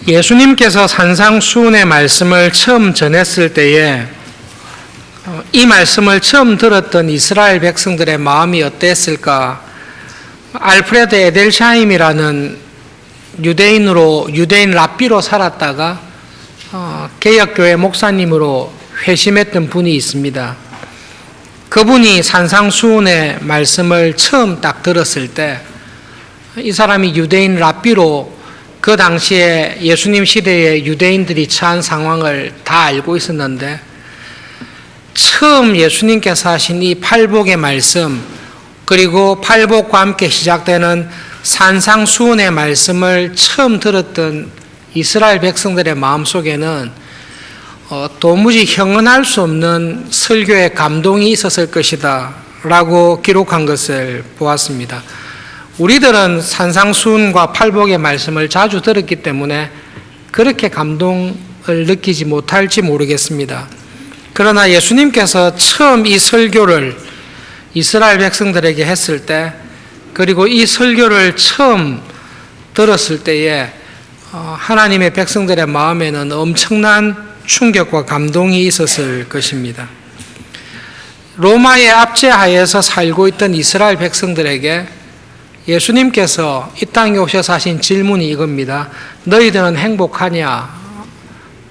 예수님께서 산상수훈의 말씀을 처음 전했을 때에 이 말씀을 처음 들었던 이스라엘 백성들의 마음이 어땠을까? 알프레드 에델샤임이라는 유대인 랍비로 살았다가 개혁교회 목사님으로 회심했던 분이 있습니다. 그분이 산상수훈의 말씀을 처음 딱 들었을 때 이 사람이 유대인 랍비로 그 당시에 예수님 시대에 유대인들이 처한 상황을 다 알고 있었는데 처음 예수님께서 하신 이 팔복의 말씀 그리고 팔복과 함께 시작되는 산상수훈의 말씀을 처음 들었던 이스라엘 백성들의 마음속에는 도무지 형언할 수 없는 설교의 감동이 있었을 것이다 라고 기록한 것을 보았습니다. 우리들은 산상수훈과 팔복의 말씀을 자주 들었기 때문에 그렇게 감동을 느끼지 못할지 모르겠습니다. 그러나 예수님께서 처음 이 설교를 이스라엘 백성들에게 했을 때 그리고 이 설교를 처음 들었을 때에 하나님의 백성들의 마음에는 엄청난 충격과 감동이 있었을 것입니다. 로마의 압제하에서 살고 있던 이스라엘 백성들에게 예수님께서 이 땅에 오셔서 하신 질문이 이겁니다. 너희들은 행복하냐?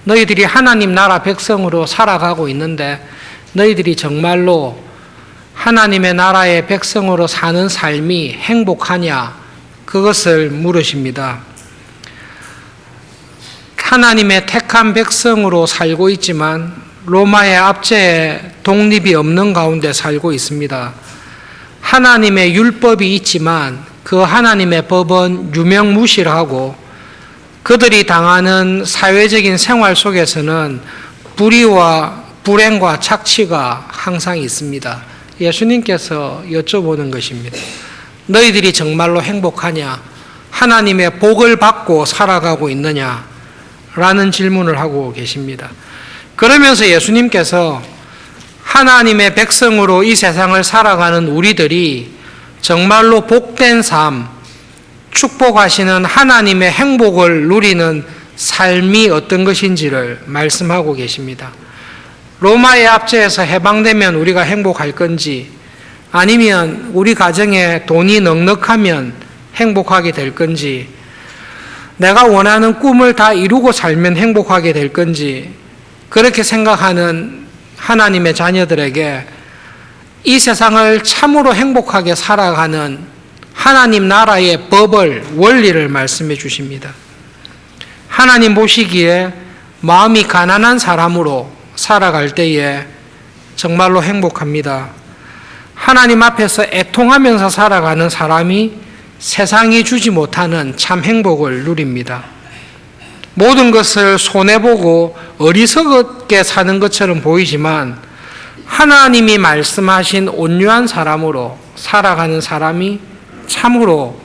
너희들이 하나님 나라 백성으로 살아가고 있는데 너희들이 정말로 하나님의 나라의 백성으로 사는 삶이 행복하냐? 그것을 물으십니다. 하나님의 택한 백성으로 살고 있지만 로마의 압제에 독립이 없는 가운데 살고 있습니다. 하나님의 율법이 있지만 그 하나님의 법은 유명무실하고 그들이 당하는 사회적인 생활 속에서는 불의와 불행과 착취가 항상 있습니다. 예수님께서 여쭤보는 것입니다. 너희들이 정말로 행복하냐? 하나님의 복을 받고 살아가고 있느냐? 라는 질문을 하고 계십니다. 그러면서 예수님께서 하나님의 백성으로 이 세상을 살아가는 우리들이 정말로 복된 삶, 축복하시는 하나님의 행복을 누리는 삶이 어떤 것인지를 말씀하고 계십니다. 로마의 압제에서 해방되면 우리가 행복할 건지 아니면 우리 가정에 돈이 넉넉하면 행복하게 될 건지 내가 원하는 꿈을 다 이루고 살면 행복하게 될 건지 그렇게 생각하는 하나님의 자녀들에게 이 세상을 참으로 행복하게 살아가는 하나님 나라의 법을, 원리를 말씀해 주십니다. 하나님 보시기에 마음이 가난한 사람으로 살아갈 때에 정말로 행복합니다. 하나님 앞에서 애통하면서 살아가는 사람이 세상이 주지 못하는 참 행복을 누립니다. 모든 것을 손해보고 어리석게 사는 것처럼 보이지만 하나님이 말씀하신 온유한 사람으로 살아가는 사람이 참으로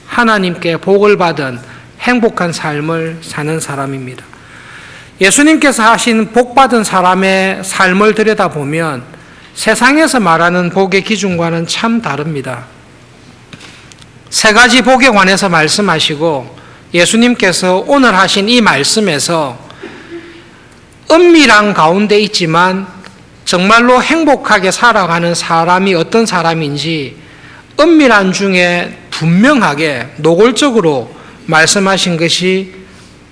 하나님께 복을 받은 행복한 삶을 사는 사람입니다. 예수님께서 하신 복받은 사람의 삶을 들여다보면 세상에서 말하는 복의 기준과는 참 다릅니다. 세 가지 복에 관해서 말씀하시고 예수님께서 오늘 하신 이 말씀에서 은밀한 가운데 있지만 정말로 행복하게 살아가는 사람이 어떤 사람인지 은밀한 중에 분명하게 노골적으로 말씀하신 것이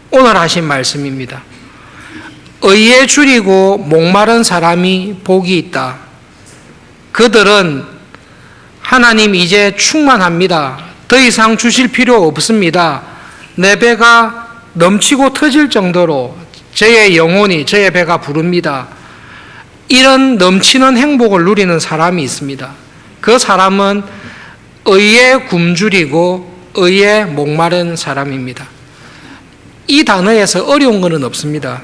오늘 하신 말씀입니다. 의에 줄이고 목마른 사람이 복이 있다. 그들은 하나님 이제 충만합니다. 더 이상 주실 필요 없습니다. 내 배가 넘치고 터질 정도로 저의 영혼이 저의 배가 부릅니다. 이런 넘치는 행복을 누리는 사람이 있습니다. 그 사람은 의에 굶주리고 의에 목마른 사람입니다. 이 단어에서 어려운 것은 없습니다.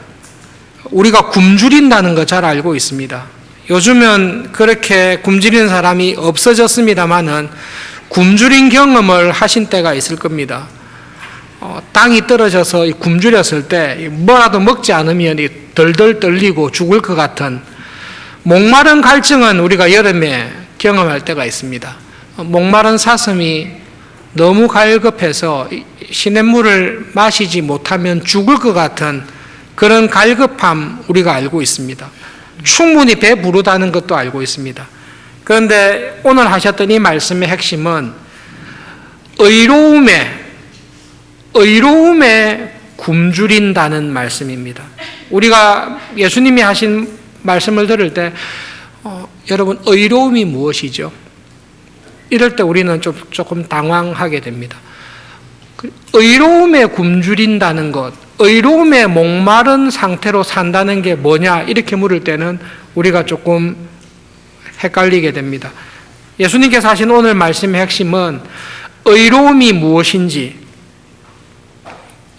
우리가 굶주린다는 거 잘 알고 있습니다. 요즘은 그렇게 굶주리는 사람이 없어졌습니다만은 굶주린 경험을 하신 때가 있을 겁니다. 땅이 떨어져서 굶주렸을 때 뭐라도 먹지 않으면 덜덜 떨리고 죽을 것 같은 목마른 갈증은 우리가 여름에 경험할 때가 있습니다. 목마른 사슴이 너무 갈급해서 시냇물을 마시지 못하면 죽을 것 같은 그런 갈급함 우리가 알고 있습니다. 충분히 배부르다는 것도 알고 있습니다. 그런데 오늘 하셨던 이 말씀의 핵심은 의로움에 굶주린다는 말씀입니다. 우리가 예수님이 하신 말씀을 들을 때 여러분 의로움이 무엇이죠? 이럴 때 우리는 조금 당황하게 됩니다. 의로움에 굶주린다는 것, 의로움에 목마른 상태로 산다는 게 뭐냐 이렇게 물을 때는 우리가 조금 헷갈리게 됩니다. 예수님께서 하신 오늘 말씀의 핵심은 의로움이 무엇인지,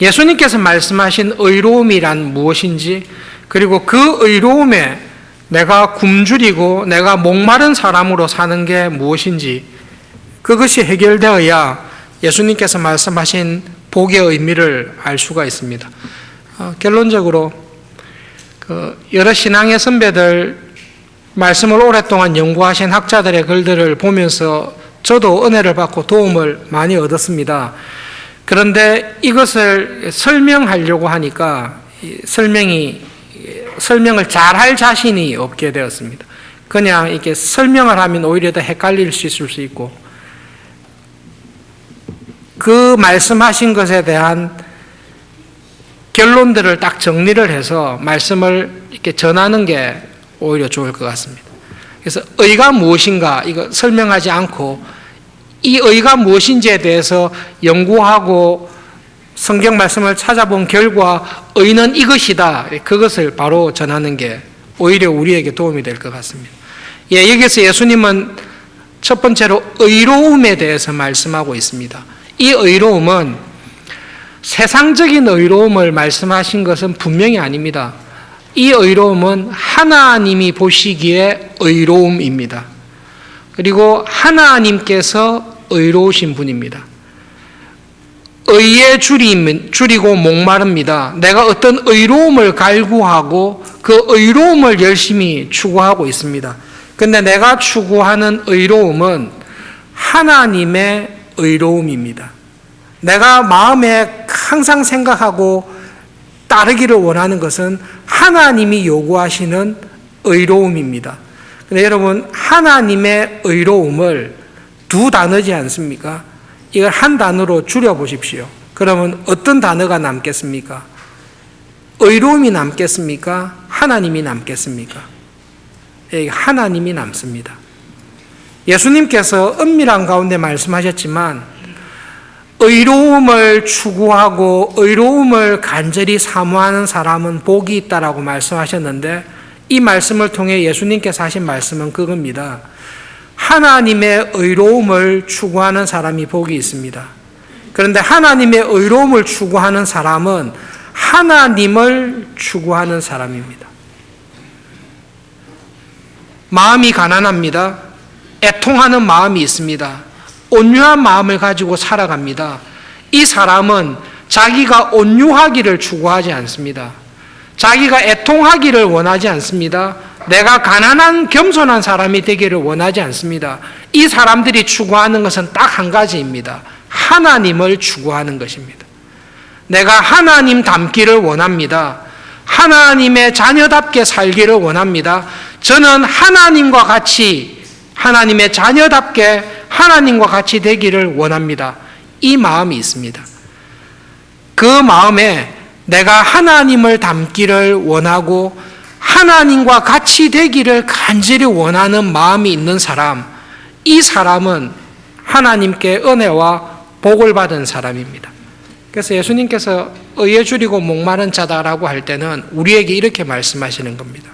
예수님께서 말씀하신 의로움이란 무엇인지, 그리고 그 의로움에 내가 굶주리고 내가 목마른 사람으로 사는 게 무엇인지 그것이 해결되어야 예수님께서 말씀하신 복의 의미를 알 수가 있습니다. 결론적으로 여러 신앙의 선배들 말씀을 오랫동안 연구하신 학자들의 글들을 보면서 저도 은혜를 받고 도움을 많이 얻었습니다. 그런데 이것을 설명하려고 하니까 설명을 잘할 자신이 없게 되었습니다. 그냥 이렇게 설명을 하면 오히려 더 헷갈릴 수 있을 수 있고, 그 말씀하신 것에 대한 결론들을 딱 정리를 해서 말씀을 이렇게 전하는 게 오히려 좋을 것 같습니다. 그래서 의가 무엇인가 이거 설명하지 않고 이 의가 무엇인지에 대해서 연구하고 성경 말씀을 찾아본 결과 의는 이것이다. 그것을 바로 전하는 게 오히려 우리에게 도움이 될 것 같습니다. 여기서 예수님은 첫 번째로 의로움에 대해서 말씀하고 있습니다. 이 의로움은 세상적인 의로움을 말씀하신 것은 분명히 아닙니다. 이 의로움은 하나님이 보시기에 의로움입니다. 그리고 하나님께서 의로우신 분입니다. 의에 줄이고 목마릅니다. 내가 어떤 의로움을 갈구하고 그 의로움을 열심히 추구하고 있습니다. 그런데 내가 추구하는 의로움은 하나님의 의로움입니다. 내가 마음에 항상 생각하고 따르기를 원하는 것은 하나님이 요구하시는 의로움입니다. 근데 여러분, 하나님의 의로움을 두 단어지 않습니까? 이걸 한 단어로 줄여보십시오. 그러면 어떤 단어가 남겠습니까? 의로움이 남겠습니까? 하나님이 남겠습니까? 하나님이 남습니다. 예수님께서 은밀한 가운데 말씀하셨지만 의로움을 추구하고 의로움을 간절히 사모하는 사람은 복이 있다라고 말씀하셨는데, 이 말씀을 통해 예수님께서 하신 말씀은 그겁니다. 하나님의 의로움을 추구하는 사람이 복이 있습니다. 그런데 하나님의 의로움을 추구하는 사람은 하나님을 추구하는 사람입니다. 마음이 가난합니다. 애통하는 마음이 있습니다. 온유한 마음을 가지고 살아갑니다. 이 사람은 자기가 온유하기를 추구하지 않습니다. 자기가 애통하기를 원하지 않습니다. 내가 가난한 겸손한 사람이 되기를 원하지 않습니다. 이 사람들이 추구하는 것은 딱 한 가지입니다. 하나님을 추구하는 것입니다. 내가 하나님 닮기를 원합니다. 하나님의 자녀답게 살기를 원합니다. 저는 하나님과 같이, 하나님의 자녀답게 하나님과 같이 되기를 원합니다. 이 마음이 있습니다. 그 마음에 내가 하나님을 닮기를 원하고 하나님과 같이 되기를 간절히 원하는 마음이 있는 사람, 이 사람은 하나님께 은혜와 복을 받은 사람입니다. 그래서 예수님께서 의에 줄이고 목마른 자다라고 할 때는 우리에게 이렇게 말씀하시는 겁니다.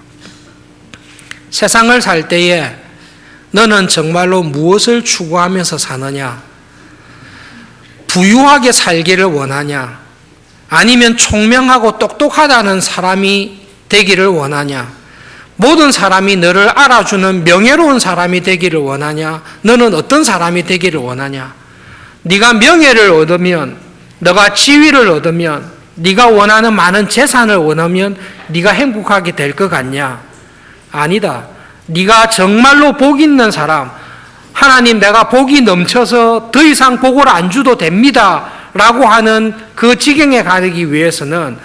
세상을 살 때에 너는 정말로 무엇을 추구하면서 사느냐? 부유하게 살기를 원하냐? 아니면 총명하고 똑똑하다는 사람이 되기를 원하냐? 모든 사람이 너를 알아주는 명예로운 사람이 되기를 원하냐? 너는 어떤 사람이 되기를 원하냐? 네가 명예를 얻으면, 너가 지위를 얻으면, 네가 원하는 많은 재산을 원하면 네가 행복하게 될 것 같냐? 아니다. 네가 정말로 복 있는 사람, 하나님 내가 복이 넘쳐서 더 이상 복을 안 줘도 됩니다 라고 하는 그 지경에 가기 위해서는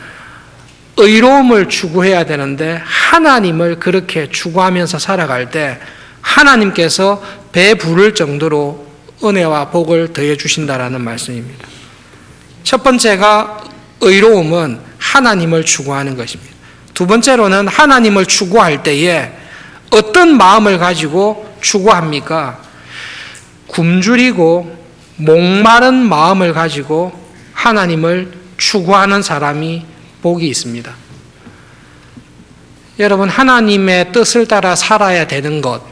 의로움을 추구해야 되는데, 하나님을 그렇게 추구하면서 살아갈 때 하나님께서 배부를 정도로 은혜와 복을 더해 주신다라는 말씀입니다. 첫 번째가 의로움은 하나님을 추구하는 것입니다. 두 번째로는 하나님을 추구할 때에 어떤 마음을 가지고 추구합니까? 굶주리고 목마른 마음을 가지고 하나님을 추구하는 사람이 복이 있습니다. 여러분, 하나님의 뜻을 따라 살아야 되는 것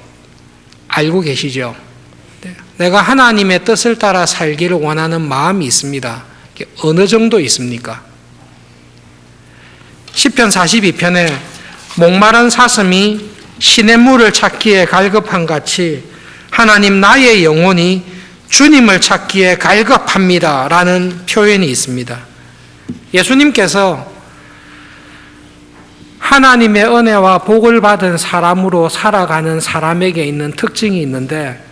알고 계시죠? 내가 하나님의 뜻을 따라 살기를 원하는 마음이 있습니다. 어느 정도 있습니까? 시편 42편에 목마른 사슴이 시냇물을 찾기에 갈급한 같이 하나님 나의 영혼이 주님을 찾기에 갈급합니다 라는 표현이 있습니다. 예수님께서 하나님의 은혜와 복을 받은 사람으로 살아가는 사람에게 있는 특징이 있는데,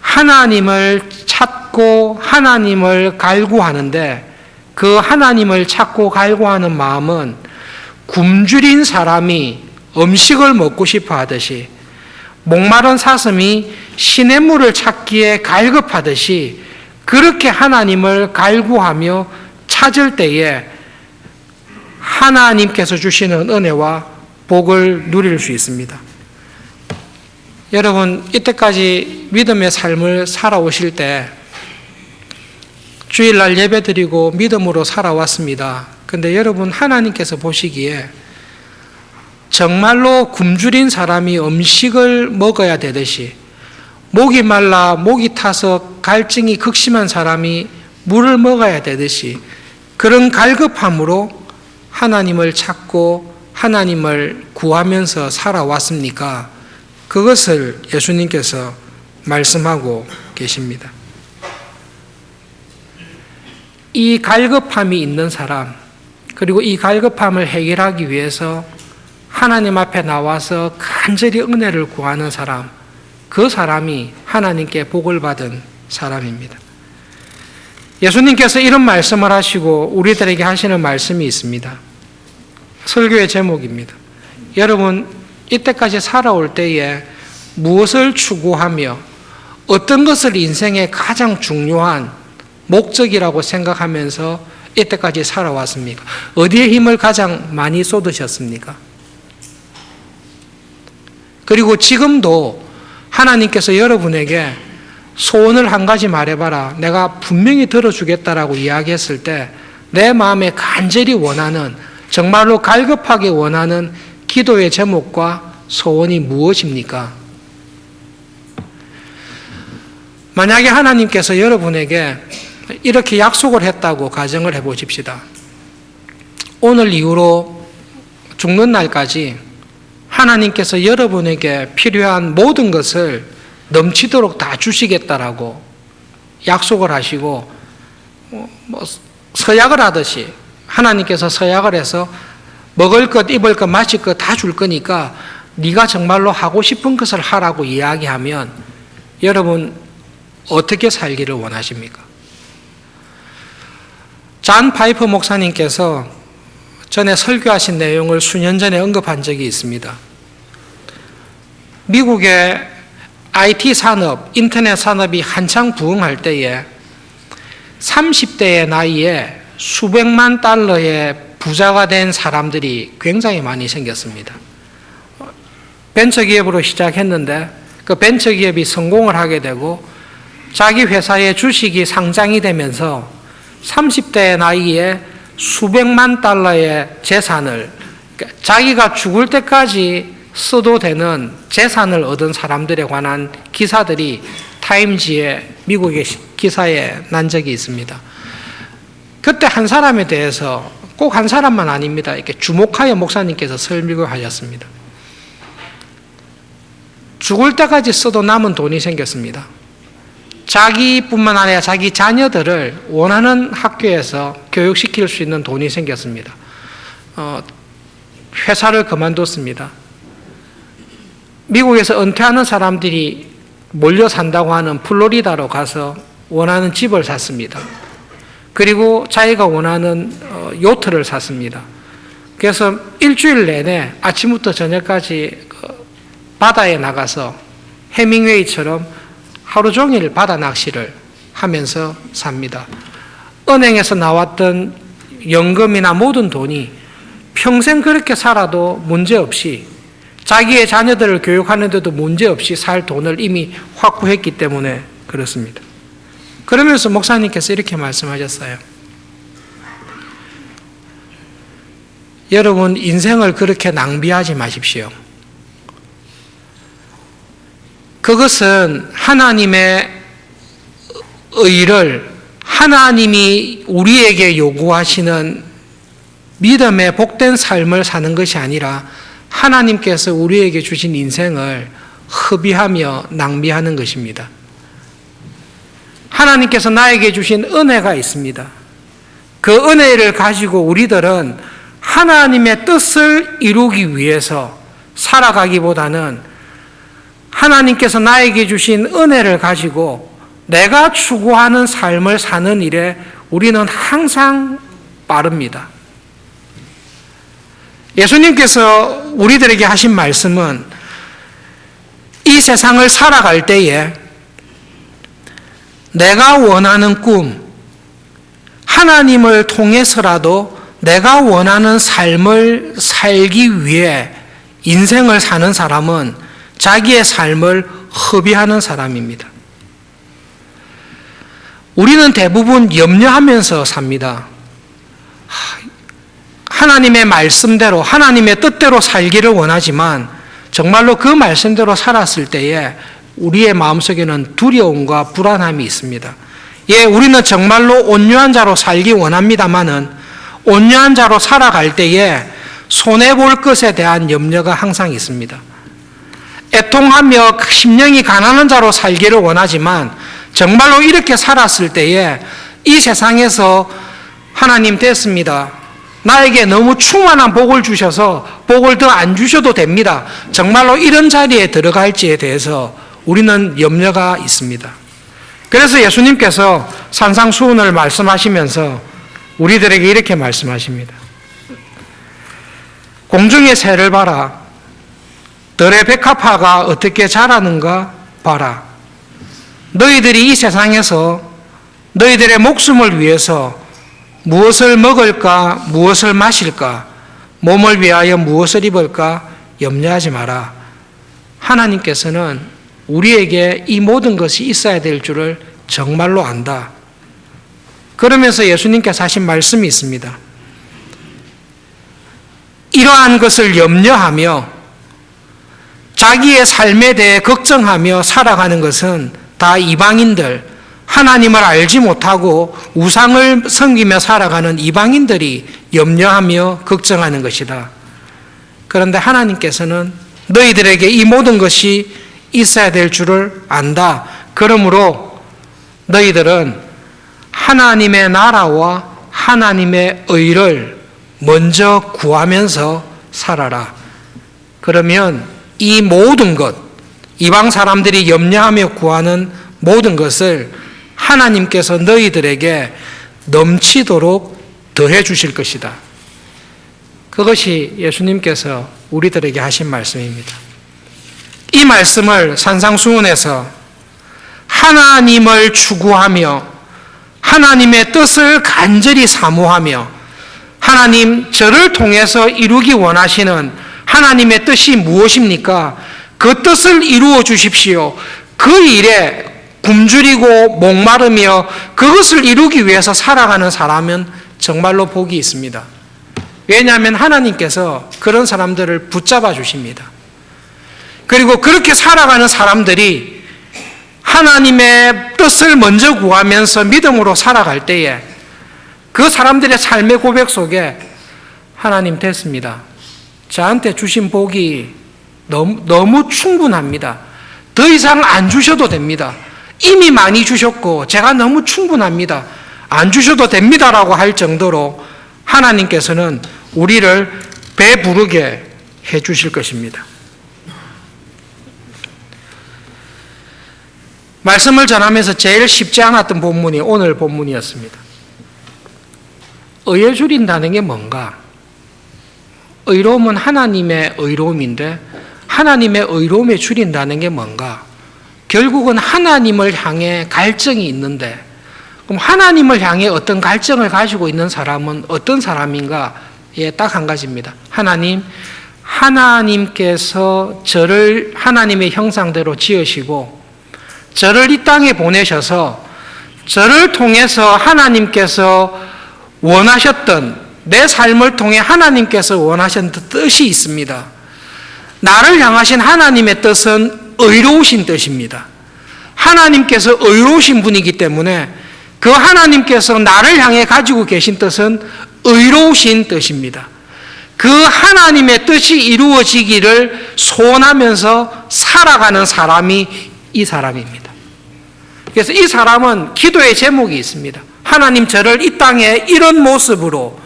하나님을 찾고 하나님을 갈구하는데, 그 하나님을 찾고 갈구하는 마음은 굶주린 사람이 음식을 먹고 싶어 하듯이, 목마른 사슴이 시냇물을 찾기에 갈급하듯이 그렇게 하나님을 갈구하며 찾을 때에 하나님께서 주시는 은혜와 복을 누릴 수 있습니다. 여러분, 이때까지 믿음의 삶을 살아오실 때 주일날 예배드리고 믿음으로 살아왔습니다. 근데 여러분, 하나님께서 보시기에 정말로 굶주린 사람이 음식을 먹어야 되듯이, 목이 말라 목이 타서 갈증이 극심한 사람이 물을 먹어야 되듯이 그런 갈급함으로 하나님을 찾고 하나님을 구하면서 살아왔습니까? 그것을 예수님께서 말씀하고 계십니다. 이 갈급함이 있는 사람, 그리고 이 갈급함을 해결하기 위해서 하나님 앞에 나와서 간절히 은혜를 구하는 사람, 그 사람이 하나님께 복을 받은 사람입니다. 예수님께서 이런 말씀을 하시고 우리들에게 하시는 말씀이 있습니다. 설교의 제목입니다. 여러분, 이때까지 살아올 때에 무엇을 추구하며 어떤 것을 인생의 가장 중요한 목적이라고 생각하면서 이때까지 살아왔습니까? 어디에 힘을 가장 많이 쏟으셨습니까? 그리고 지금도 하나님께서 여러분에게 소원을 한 가지 말해봐라, 내가 분명히 들어주겠다라고 이야기했을 때 내 마음에 간절히 원하는, 정말로 갈급하게 원하는 기도의 제목과 소원이 무엇입니까? 만약에 하나님께서 여러분에게 이렇게 약속을 했다고 가정을 해보십시다. 오늘 이후로 죽는 날까지 하나님께서 여러분에게 필요한 모든 것을 넘치도록 다 주시겠다라고 약속을 하시고, 서약을 하듯이 하나님께서 서약을 해서 먹을 것, 입을 것, 마실 것 다 줄 거니까 네가 정말로 하고 싶은 것을 하라고 이야기하면 여러분 어떻게 살기를 원하십니까? 잔 파이프 목사님께서 전에 설교하신 내용을 수년 전에 언급한 적이 있습니다. 미국의 IT 산업, 인터넷 산업이 한창 부흥할 때에 30대의 나이에 수백만 달러의 부자가 된 사람들이 굉장히 많이 생겼습니다. 벤처기업으로 시작했는데 그 벤처기업이 성공을 하게 되고 자기 회사의 주식이 상장이 되면서 30대의 나이에 수백만 달러의 재산을, 자기가 죽을 때까지 써도 되는 재산을 얻은 사람들에 관한 기사들이 타임지의 미국의 기사에 난 적이 있습니다. 그때 한 사람에 대해서, 꼭 한 사람만 아닙니다, 이렇게 주목하여 목사님께서 설명하셨습니다. 죽을 때까지 써도 남은 돈이 생겼습니다. 자기뿐만 아니라 자기 자녀들을 원하는 학교에서 교육시킬 수 있는 돈이 생겼습니다. 회사를 그만뒀습니다. 미국에서 은퇴하는 사람들이 몰려 산다고 하는 플로리다로 가서 원하는 집을 샀습니다. 그리고 자기가 원하는 요트를 샀습니다. 그래서 일주일 내내 아침부터 저녁까지 바다에 나가서 해밍웨이처럼 하루 종일 바다 낚시를 하면서 삽니다. 은행에서 나왔던 연금이나 모든 돈이 평생 그렇게 살아도 문제없이, 자기의 자녀들을 교육하는데도 문제없이 살 돈을 이미 확보했기 때문에 그렇습니다. 그러면서 목사님께서 이렇게 말씀하셨어요. 여러분, 인생을 그렇게 낭비하지 마십시오. 그것은 하나님의 의를, 하나님이 우리에게 요구하시는 믿음의 복된 삶을 사는 것이 아니라 하나님께서 우리에게 주신 인생을 허비하며 낭비하는 것입니다. 하나님께서 나에게 주신 은혜가 있습니다. 그 은혜를 가지고 우리들은 하나님의 뜻을 이루기 위해서 살아가기보다는 하나님께서 나에게 주신 은혜를 가지고 내가 추구하는 삶을 사는 일에 우리는 항상 빠릅니다. 예수님께서 우리들에게 하신 말씀은 이 세상을 살아갈 때에 내가 원하는 꿈, 하나님을 통해서라도 내가 원하는 삶을 살기 위해 인생을 사는 사람은 자기의 삶을 허비하는 사람입니다. 우리는 대부분 염려하면서 삽니다. 하나님의 말씀대로, 하나님의 뜻대로 살기를 원하지만 정말로 그 말씀대로 살았을 때에 우리의 마음속에는 두려움과 불안함이 있습니다. 예, 우리는 정말로 온유한 자로 살기 원합니다마는 온유한 자로 살아갈 때에 손해볼 것에 대한 염려가 항상 있습니다. 애통하며 심령이 가난한 자로 살기를 원하지만 정말로 이렇게 살았을 때에 이 세상에서 하나님 됐습니다. 나에게 너무 충만한 복을 주셔서 복을 더 안 주셔도 됩니다. 정말로 이런 자리에 들어갈지에 대해서 우리는 염려가 있습니다. 그래서 예수님께서 산상수훈을 말씀하시면서 우리들에게 이렇게 말씀하십니다. 공중의 새를 봐라. 들의 백합화가 어떻게 자라는가 봐라. 너희들이 이 세상에서 너희들의 목숨을 위해서 무엇을 먹을까, 무엇을 마실까, 몸을 위하여 무엇을 입을까 염려하지 마라. 하나님께서는 우리에게 이 모든 것이 있어야 될 줄을 정말로 안다. 그러면서 예수님께서 하신 말씀이 있습니다. 이러한 것을 염려하며 자기의 삶에 대해 걱정하며 살아가는 것은 다 이방인들, 하나님을 알지 못하고 우상을 섬기며 살아가는 이방인들이 염려하며 걱정하는 것이다. 그런데 하나님께서는 너희들에게 이 모든 것이 있어야 될 줄을 안다. 그러므로 너희들은 하나님의 나라와 하나님의 의를 먼저 구하면서 살아라. 그러면 이 모든 것, 이방 사람들이 염려하며 구하는 모든 것을 하나님께서 너희들에게 넘치도록 더해 주실 것이다. 그것이 예수님께서 우리들에게 하신 말씀입니다. 이 말씀을 산상수훈에서 하나님을 추구하며 하나님의 뜻을 간절히 사모하며 하나님, 저를 통해서 이루기 원하시는 하나님의 뜻이 무엇입니까? 그 뜻을 이루어 주십시오. 그 일에 굶주리고 목마르며 그것을 이루기 위해서 살아가는 사람은 정말로 복이 있습니다. 왜냐하면 하나님께서 그런 사람들을 붙잡아 주십니다. 그리고 그렇게 살아가는 사람들이 하나님의 뜻을 먼저 구하면서 믿음으로 살아갈 때에 그 사람들의 삶의 고백 속에 하나님 됐습니다. 저한테 주신 복이 너무 충분합니다. 더 이상 안 주셔도 됩니다. 이미 많이 주셨고 제가 너무 충분합니다. 안 주셔도 됩니다라고 할 정도로 하나님께서는 우리를 배부르게 해 주실 것입니다. 말씀을 전하면서 제일 쉽지 않았던 본문이 오늘 본문이었습니다. 의에 줄인다는 게 뭔가? 의로움은 하나님의 의로움인데 하나님의 의로움에 줄인다는 게 뭔가? 결국은 하나님을 향해 갈증이 있는데 그럼 하나님을 향해 어떤 갈증을 가지고 있는 사람은 어떤 사람인가? 예, 딱 한 가지입니다. 하나님께서 저를 하나님의 형상대로 지으시고 저를 이 땅에 보내셔서 저를 통해서 하나님께서 원하셨던 내 삶을 통해 하나님께서 원하셨던 뜻이 있습니다. 나를 향하신 하나님의 뜻은 의로우신 뜻입니다. 하나님께서 의로우신 분이기 때문에 그 하나님께서 나를 향해 가지고 계신 뜻은 의로우신 뜻입니다. 그 하나님의 뜻이 이루어지기를 소원하면서 살아가는 사람이 이 사람입니다. 그래서 이 사람은 기도의 제목이 있습니다. 하나님 저를 이 땅에 이런 모습으로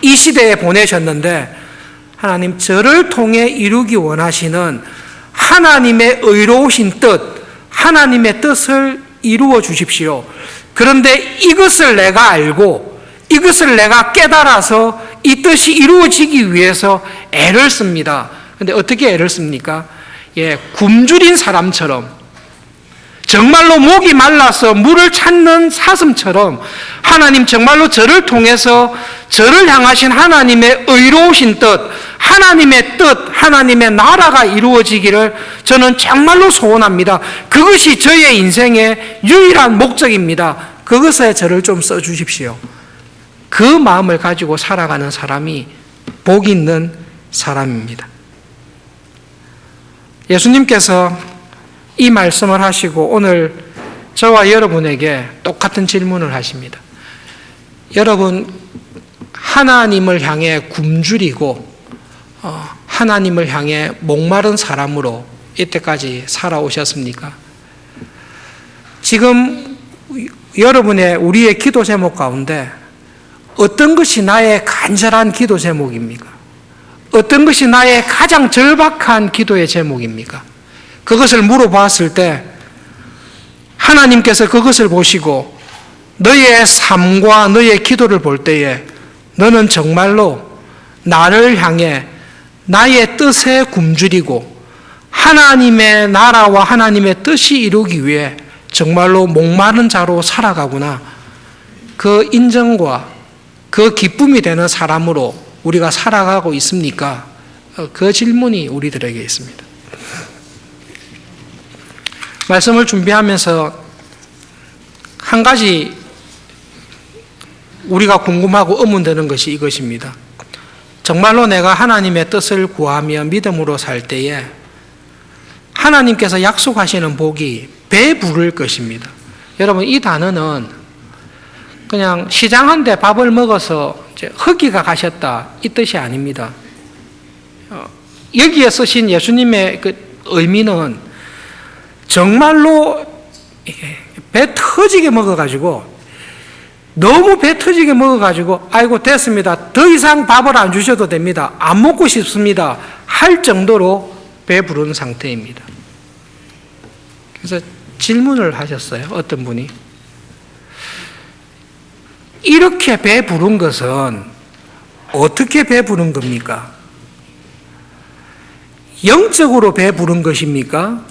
이 시대에 보내셨는데 하나님 저를 통해 이루기 원하시는 하나님의 의로우신 뜻, 하나님의 뜻을 이루어 주십시오. 그런데 이것을 내가 알고 이것을 내가 깨달아서 이 뜻이 이루어지기 위해서 애를 씁니다. 그런데 어떻게 애를 씁니까? 예, 굶주린 사람처럼 정말로 목이 말라서 물을 찾는 사슴처럼 하나님 정말로 저를 통해서 저를 향하신 하나님의 의로우신 뜻, 하나님의 뜻, 하나님의 나라가 이루어지기를 저는 정말로 소원합니다. 그것이 저의 인생의 유일한 목적입니다. 그것에 저를 좀 써주십시오. 그 마음을 가지고 살아가는 사람이 복 있는 사람입니다. 예수님께서 이 말씀을 하시고 오늘 저와 여러분에게 똑같은 질문을 하십니다. 여러분, 하나님을 향해 굶주리고 하나님을 향해 목마른 사람으로 이때까지 살아오셨습니까? 지금 여러분의 우리의 기도 제목 가운데 어떤 것이 나의 간절한 기도 제목입니까? 어떤 것이 나의 가장 절박한 기도의 제목입니까? 그것을 물어봤을 때 하나님께서 그것을 보시고 너의 삶과 너의 기도를 볼 때에 너는 정말로 나를 향해 나의 뜻에 굶주리고 하나님의 나라와 하나님의 뜻이 이루기 위해 정말로 목마른 자로 살아가구나. 그 인정과 그 기쁨이 되는 사람으로 우리가 살아가고 있습니까? 그 질문이 우리들에게 있습니다. 말씀을 준비하면서 한 가지 우리가 궁금하고 의문되는 것이 이것입니다. 정말로 내가 하나님의 뜻을 구하며 믿음으로 살 때에 하나님께서 약속하시는 복이 배부를 것입니다. 여러분, 이 단어는 그냥 시장 한 대 밥을 먹어서 이제 허기가 가셨다 이 뜻이 아닙니다. 여기에 쓰신 예수님의 그 의미는 정말로 배 터지게 먹어가지고 너무 배 터지게 먹어가지고 아이고 됐습니다. 더 이상 밥을 안 주셔도 됩니다. 안 먹고 싶습니다. 할 정도로 배부른 상태입니다. 그래서 질문을 하셨어요. 어떤 분이. 이렇게 배부른 것은 어떻게 배부른 겁니까? 영적으로 배부른 것입니까?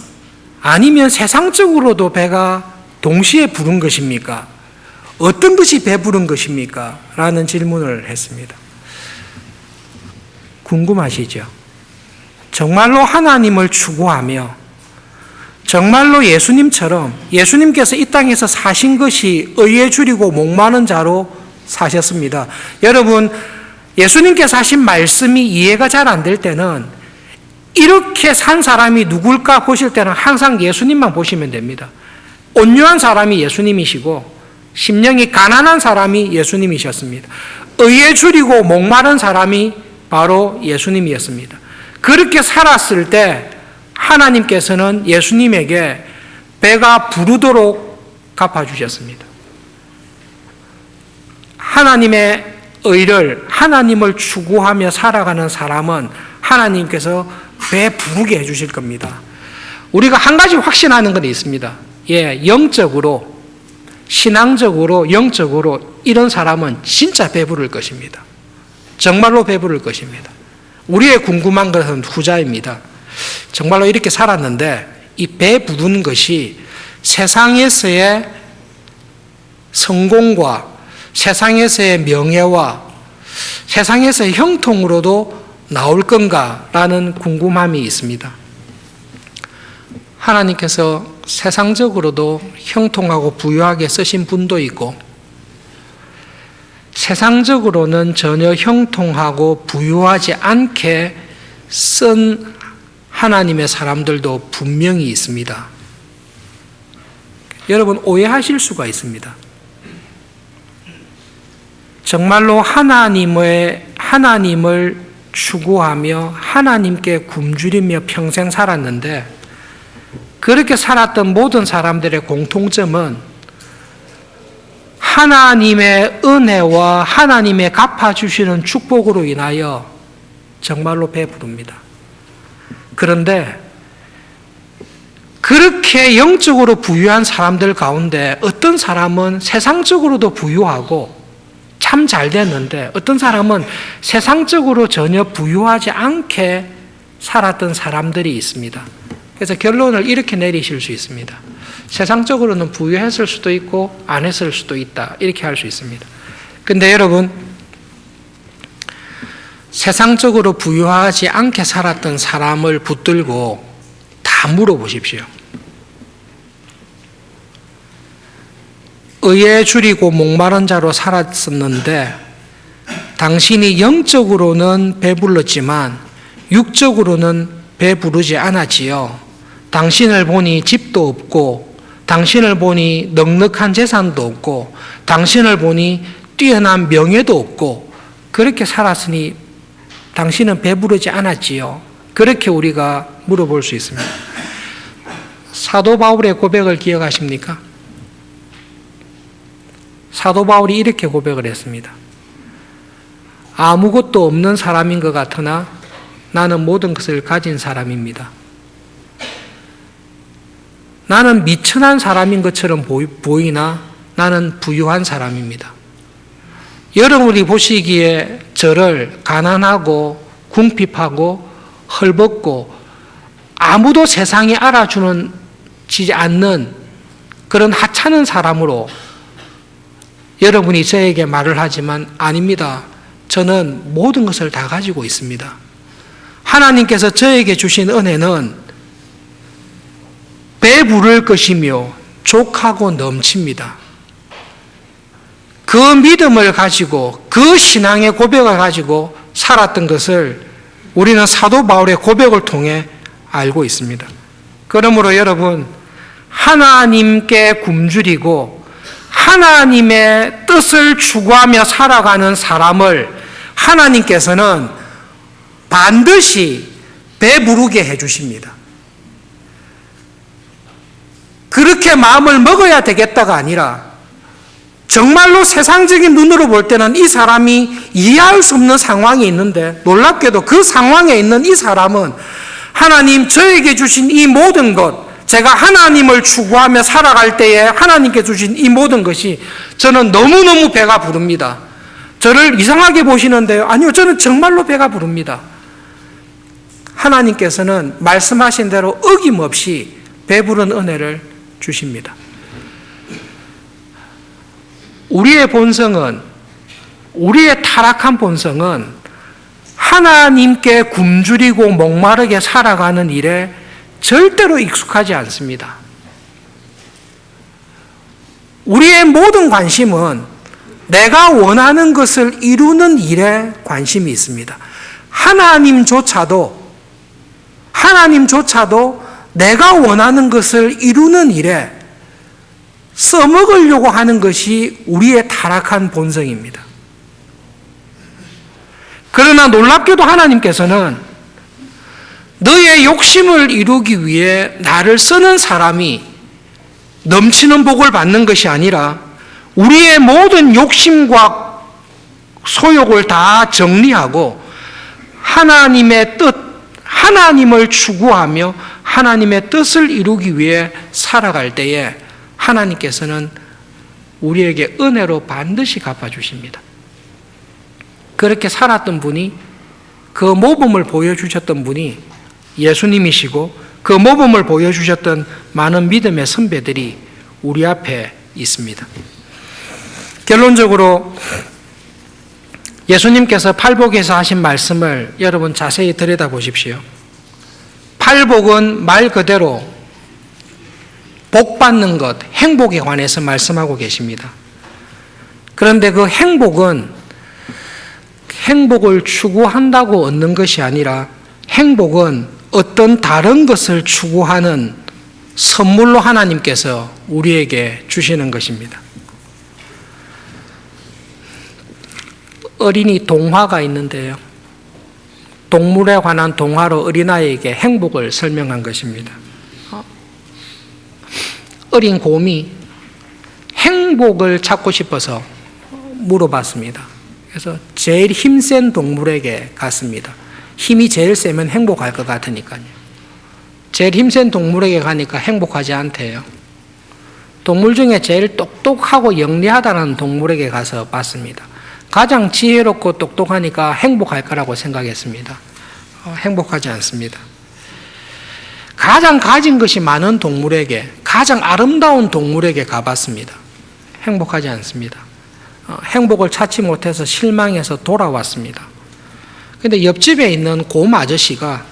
아니면 세상적으로도 배가 동시에 부른 것입니까? 어떤 것이 배부른 것입니까? 라는 질문을 했습니다. 궁금하시죠? 정말로 하나님을 추구하며 정말로 예수님처럼 예수님께서 이 땅에서 사신 것이 의에 줄이고 목마른 자로 사셨습니다. 여러분, 예수님께서 하신 말씀이 이해가 잘 안 될 때는 이렇게 산 사람이 누굴까 보실 때는 항상 예수님만 보시면 됩니다. 온유한 사람이 예수님이시고 심령이 가난한 사람이 예수님이셨습니다. 의에 줄이고 목마른 사람이 바로 예수님이었습니다. 그렇게 살았을 때 하나님께서는 예수님에게 배가 부르도록 갚아주셨습니다. 하나님의 의를, 하나님을 추구하며 살아가는 사람은 하나님께서 배 부르게 해주실 겁니다. 우리가 한 가지 확신하는 건 있습니다. 영적으로, 신앙적으로, 영적으로 이런 사람은 진짜 배부를 것입니다. 정말로 배부를 것입니다. 우리의 궁금한 것은 후자입니다. 정말로 이렇게 살았는데 이 배부른 것이 세상에서의 성공과 세상에서의 명예와 세상에서의 형통으로도 나올 건가라는 궁금함이 있습니다. 하나님께서 세상적으로도 형통하고 부유하게 쓰신 분도 있고 세상적으로는 전혀 형통하고 부유하지 않게 쓴 하나님의 사람들도 분명히 있습니다. 여러분 오해하실 수가 있습니다. 정말로 하나님을 추구하며 하나님께 굶주리며 평생 살았는데 그렇게 살았던 모든 사람들의 공통점은 하나님의 은혜와 하나님의 갚아주시는 축복으로 인하여 정말로 배부릅니다. 그런데 그렇게 영적으로 부유한 사람들 가운데 어떤 사람은 세상적으로도 부유하고 참 잘 됐는데 어떤 사람은 세상적으로 전혀 부유하지 않게 살았던 사람들이 있습니다. 그래서 결론을 이렇게 내리실 수 있습니다. 세상적으로는 부유했을 수도 있고 안 했을 수도 있다. 이렇게 할 수 있습니다. 근데 여러분, 세상적으로 부유하지 않게 살았던 사람을 붙들고 다 물어보십시오. 의에 줄이고 목마른 자로 살았었는데 당신이 영적으로는 배불렀지만 육적으로는 배부르지 않았지요. 당신을 보니 집도 없고 당신을 보니 넉넉한 재산도 없고 당신을 보니 뛰어난 명예도 없고 그렇게 살았으니 당신은 배부르지 않았지요. 그렇게 우리가 물어볼 수 있습니다. 사도 바울의 고백을 기억하십니까? 사도 바울이 이렇게 고백을 했습니다. 아무것도 없는 사람인 것 같으나 나는 모든 것을 가진 사람입니다. 나는 미천한 사람인 것처럼 보이나 나는 부유한 사람입니다. 여러분이 보시기에 저를 가난하고 궁핍하고 헐벗고 아무도 세상에 알아주지 않는 그런 하찮은 사람으로 여러분이 저에게 말을 하지만 아닙니다. 저는 모든 것을 다 가지고 있습니다. 하나님께서 저에게 주신 은혜는 배부를 것이며 족하고 넘칩니다. 그 믿음을 가지고 그 신앙의 고백을 가지고 살았던 것을 우리는 사도 바울의 고백을 통해 알고 있습니다. 그러므로 여러분, 하나님께 굶주리고 하나님의 뜻을 추구하며 살아가는 사람을 하나님께서는 반드시 배부르게 해주십니다. 그렇게 마음을 먹어야 되겠다가 아니라 정말로 세상적인 눈으로 볼 때는 이 사람이 이해할 수 없는 상황이 있는데 놀랍게도 그 상황에 있는 이 사람은 하나님 저에게 주신 이 모든 것, 제가 하나님을 추구하며 살아갈 때에 하나님께 주신 이 모든 것이 저는 너무너무 배가 부릅니다. 저를 이상하게 보시는데요. 아니요, 저는 정말로 배가 부릅니다. 하나님께서는 말씀하신 대로 어김없이 배부른 은혜를 주십니다. 우리의 본성은, 우리의 타락한 본성은 하나님께 굶주리고 목마르게 살아가는 일에 절대로 익숙하지 않습니다. 우리의 모든 관심은 내가 원하는 것을 이루는 일에 관심이 있습니다. 하나님조차도 내가 원하는 것을 이루는 일에 써먹으려고 하는 것이 우리의 타락한 본성입니다. 그러나 놀랍게도 하나님께서는 너의 욕심을 이루기 위해 나를 쓰는 사람이 넘치는 복을 받는 것이 아니라 우리의 모든 욕심과 소욕을 다 정리하고 하나님의 뜻, 하나님을 추구하며 하나님의 뜻을 이루기 위해 살아갈 때에 하나님께서는 우리에게 은혜로 반드시 갚아주십니다. 그렇게 살았던 분이, 그 모범을 보여주셨던 분이 예수님이시고, 그 모범을 보여주셨던 많은 믿음의 선배들이 우리 앞에 있습니다. 결론적으로 예수님께서 팔복에서 하신 말씀을 여러분 자세히 들여다보십시오. 팔복은 말 그대로 복 받는 것, 행복에 관해서 말씀하고 계십니다. 그런데 그 행복은 행복을 추구한다고 얻는 것이 아니라 행복은 어떤 다른 것을 추구하는 선물로 하나님께서 우리에게 주시는 것입니다. 어린이 동화가 있는데요. 동물에 관한 동화로 어린아이에게 행복을 설명한 것입니다. 어린 곰이 행복을 찾고 싶어서 물어봤습니다. 그래서 제일 힘센 동물에게 갔습니다. 힘이 제일 세면 행복할 것 같으니까요. 제일 힘센 동물에게 가니까 행복하지 않대요. 동물 중에 제일 똑똑하고 영리하다는 동물에게 가서 봤습니다. 가장 지혜롭고 똑똑하니까 행복할 거라고 생각했습니다. 행복하지 않습니다. 가장 가진 것이 많은 동물에게, 가장 아름다운 동물에게 가봤습니다. 행복하지 않습니다. 행복을 찾지 못해서 실망해서 돌아왔습니다. 그런데 옆집에 있는 곰 아저씨가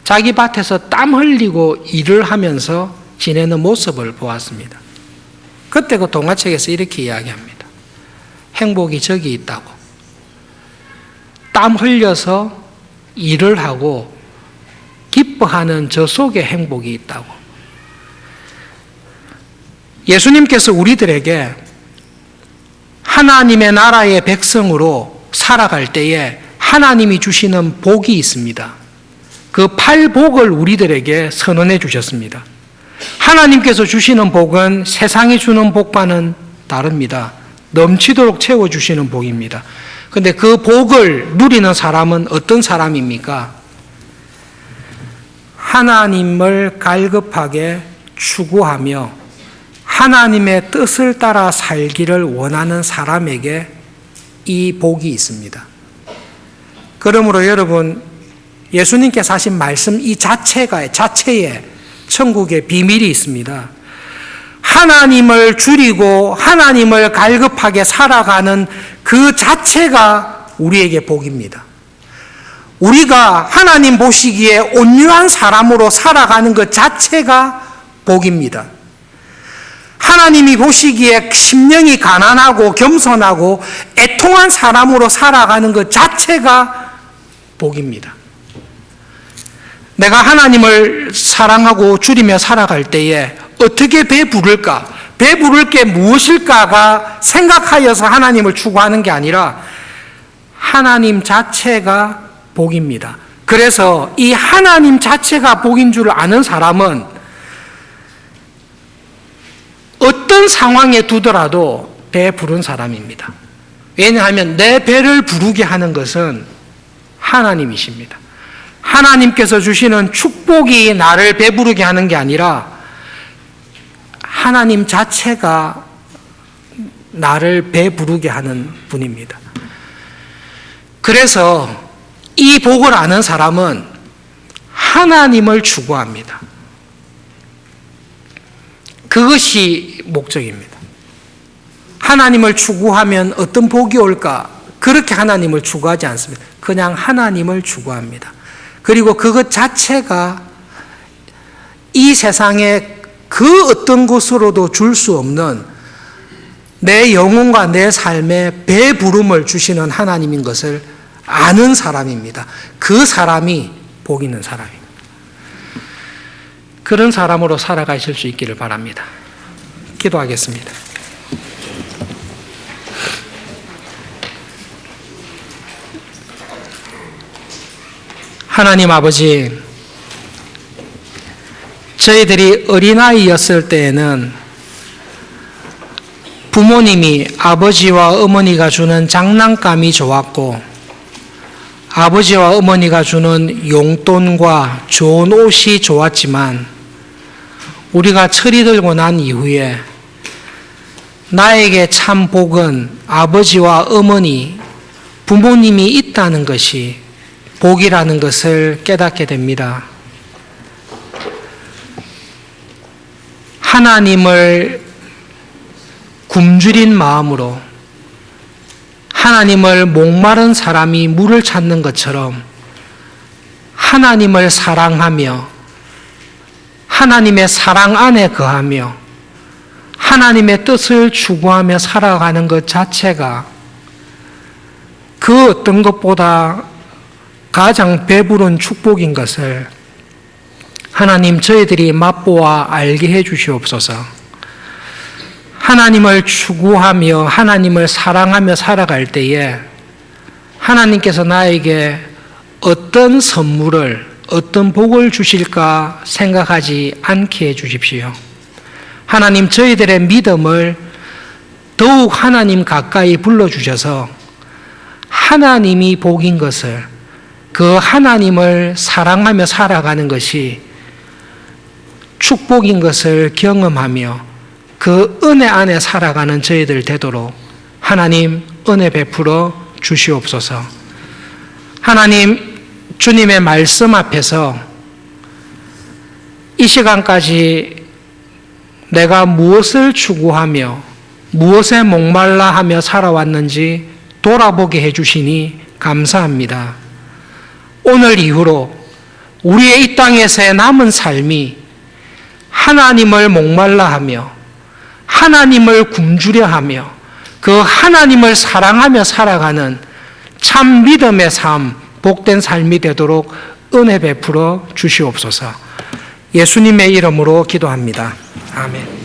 자기 밭에서 땀 흘리고 일을 하면서 지내는 모습을 보았습니다. 그때 그 동화책에서 이렇게 이야기합니다. 행복이 저기 있다고. 땀 흘려서 일을 하고 기뻐하는 저 속에 행복이 있다고. 예수님께서 우리들에게 하나님의 나라의 백성으로 살아갈 때에 하나님이 주시는 복이 있습니다. 그 팔복을 우리들에게 선언해 주셨습니다. 하나님께서 주시는 복은 세상이 주는 복과는 다릅니다. 넘치도록 채워주시는 복입니다. 그런데 그 복을 누리는 사람은 어떤 사람입니까? 하나님을 갈급하게 추구하며 하나님의 뜻을 따라 살기를 원하는 사람에게 이 복이 있습니다. 그러므로 여러분, 예수님께서 하신 말씀 이 자체에 천국의 비밀이 있습니다. 하나님을 줄이고 하나님을 갈급하게 살아가는 그 자체가 우리에게 복입니다. 우리가 하나님 보시기에 온유한 사람으로 살아가는 것 자체가 복입니다. 하나님이 보시기에 심령이 가난하고 겸손하고 애통한 사람으로 살아가는 것 자체가 복입니다. 내가 하나님을 사랑하고 줄이며 살아갈 때에 어떻게 배부를까? 배부를 게 무엇일까가 생각하여서 하나님을 추구하는 게 아니라 하나님 자체가 복입니다. 그래서 이 하나님 자체가 복인 줄 아는 사람은 어떤 상황에 두더라도 배부른 사람입니다. 왜냐하면 내 배를 부르게 하는 것은 하나님이십니다. 하나님께서 주시는 축복이 나를 배부르게 하는 게 아니라 하나님 자체가 나를 배부르게 하는 분입니다. 그래서 이 복을 아는 사람은 하나님을 추구합니다. 그것이 목적입니다. 하나님을 추구하면 어떤 복이 올까? 그렇게 하나님을 추구하지 않습니다. 그냥 하나님을 추구합니다. 그리고 그것 자체가 이 세상에 그 어떤 것으로도 줄 수 없는 내 영혼과 내 삶에 배부름을 주시는 하나님인 것을 아는 사람입니다. 그 사람이 복 있는 사람입니다. 그런 사람으로 살아가실 수 있기를 바랍니다. 기도하겠습니다. 하나님 아버지, 저희들이 어린아이였을 때에는 부모님이 아버지와 어머니가 주는 장난감이 좋았고 아버지와 어머니가 주는 용돈과 좋은 옷이 좋았지만 우리가 철이 들고 난 이후에 나에게 참 복은 아버지와 어머니, 부모님이 있다는 것이 복이라는 것을 깨닫게 됩니다. 하나님을 굶주린 마음으로 하나님을 목마른 사람이 물을 찾는 것처럼 하나님을 사랑하며 하나님의 사랑 안에 거하며 하나님의 뜻을 추구하며 살아가는 것 자체가 그 어떤 것보다 가장 배부른 축복인 것을 하나님 저희들이 맛보아 알게 해 주시옵소서. 하나님을 추구하며 하나님을 사랑하며 살아갈 때에 하나님께서 나에게 어떤 선물을, 어떤 복을 주실까 생각하지 않게 해 주십시오. 하나님 저희들의 믿음을 더욱 하나님 가까이 불러주셔서 하나님이 복인 것을, 그 하나님을 사랑하며 살아가는 것이 축복인 것을 경험하며 그 은혜 안에 살아가는 저희들 되도록 하나님 은혜 베풀어 주시옵소서. 하나님 주님의 말씀 앞에서 이 시간까지 내가 무엇을 추구하며 무엇에 목말라 하며 살아왔는지 돌아보게 해주시니 감사합니다. 오늘 이후로 우리의 이 땅에서의 남은 삶이 하나님을 목말라 하며 하나님을 굶주려 하며 그 하나님을 사랑하며 살아가는 참 믿음의 삶, 복된 삶이 되도록 은혜 베풀어 주시옵소서. 예수님의 이름으로 기도합니다. 아멘.